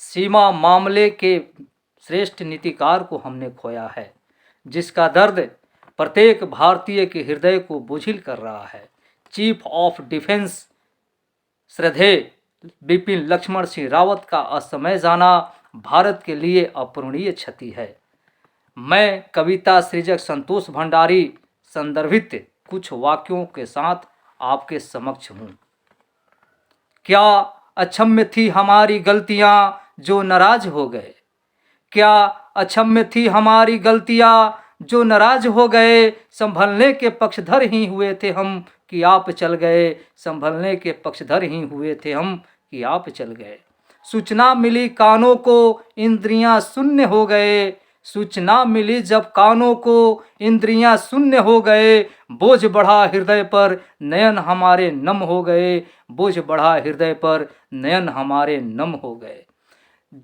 सीमा मामले के श्रेष्ठ नीतिकार को हमने खोया है, जिसका दर्द प्रत्येक भारतीय के हृदय को बोझिल कर रहा है। चीफ ऑफ डिफेंस श्रद्धेय बिपिन लक्ष्मण सिंह रावत का असमय जाना भारत के लिए अपूरणीय क्षति है। मैं कविता सृजक संतोष भंडारी संदर्भित कुछ वाक्यों के साथ आपके समक्ष हूँ। क्या अक्षम्य थी हमारी गलतियाँ जो नाराज हो गए, क्या अक्षम्य थी हमारी गलतियाँ जो नाराज हो गए। संभलने के पक्षधर ही हुए थे हम कि आप चल गए, संभलने के पक्षधर ही हुए थे हम कि आप चल गए। सूचना मिली कानों को इंद्रियां शून्य हो गए, सूचना मिली जब कानों को इंद्रियां शून्य हो गए। बोझ बढ़ा हृदय पर नयन हमारे नम हो गए, बोझ बढ़ा हृदय पर नयन हमारे नम हो गए।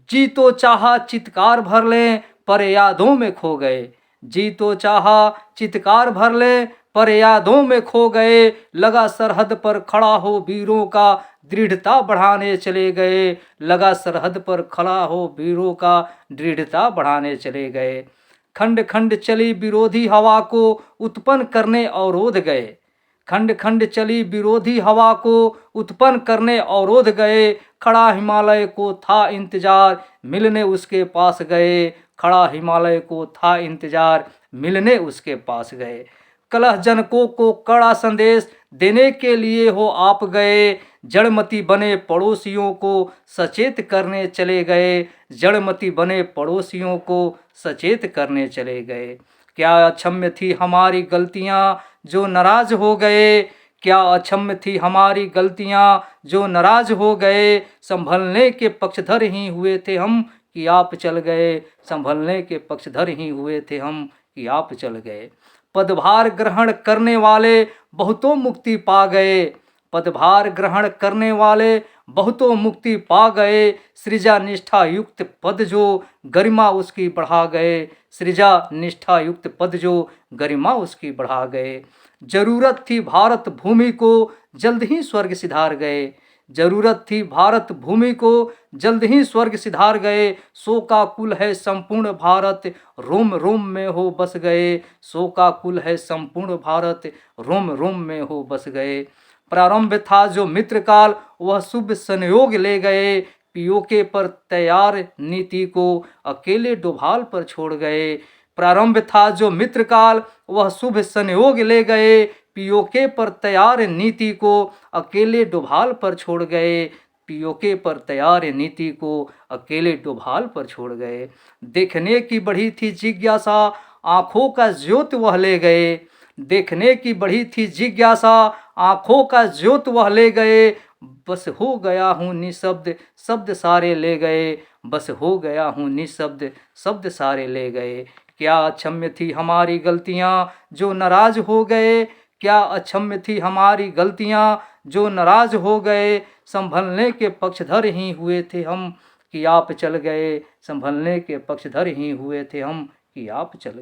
जी तो चाहा चित्कार भर लें पर यादों में खो गए, जी तो चाहा चित्कार भर लें पर यादों में खो गए। लगा सरहद पर खड़ा हो वीरों का दृढ़ता बढ़ाने चले गए, लगा सरहद पर खड़ा हो वीरों का दृढ़ता बढ़ाने चले गए। खंड खंड चली विरोधी हवा को उत्पन्न करने अवरोध गए, खंड खंड चली विरोधी हवा को उत्पन्न करने अवरोध गए। खड़ा हिमालय को था इंतजार मिलने उसके पास गए, खड़ा हिमालय को था इंतजार मिलने उसके पास गए। कलह जनकों को कड़ा संदेश देने के लिए हो आप गए, जड़मती बने पड़ोसियों को सचेत करने चले गए, जड़मती बने पड़ोसियों को सचेत करने चले गए। क्या अक्षम्य थी हमारी गलतियाँ जो नाराज हो गए, क्या अक्षम्य थी हमारी गलतियाँ जो नाराज हो गए। संभलने के पक्षधर ही हुए थे हम कि आप चल गए, संभलने के पक्षधर ही हुए थे हम कि आप चल गए। पदभार ग्रहण करने वाले बहुतों मुक्ति पा गए, पदभार ग्रहण करने वाले बहुतों मुक्ति पा गए। सृजा निष्ठा युक्त पद जो गरिमा उसकी बढ़ा गए, सृजा निष्ठा युक्त पद जो गरिमा उसकी बढ़ा गए। जरूरत थी भारत भूमि को जल्द ही स्वर्ग सिधार गए, जरूरत थी भारत भूमि को जल्द ही स्वर्ग सिधार गए। सो का कुल है संपूर्ण भारत रोम रोम में हो बस गए, सो का कुल है संपूर्ण भारत रोम रोम में हो बस गए। प्रारंभ था जो मित्र काल वह शुभ संयोग ले गए, पीओके पर तैयार नीति को अकेले डोभाल पर छोड़ गए। प्रारंभ था जो मित्र काल वह शुभ संयोग ले गए, पीओके पर तैयार नीति को अकेले डोभाल पर छोड़ गए, पीओके पर तैयार नीति को अकेले डोभाल पर छोड़ गए। देखने की बढ़ी थी जिज्ञासा आँखों का ज्योत वह ले गए, देखने की बढ़ी थी जिज्ञासा आँखों का ज्योत वह ले गए। बस हो गया हूँ निशब्द शब्द सारे ले गए, बस हो गया हूँ निशब्द शब्द सारे ले गए। क्या अक्षम्य थी हमारी गलतियाँ जो नाराज हो गए, क्या अक्षम्य थी हमारी गलतियाँ जो नाराज हो गए। संभलने के पक्षधर ही हुए थे हम कि आप चल गए, संभलने के पक्षधर ही हुए थे हम कि आप चल गए।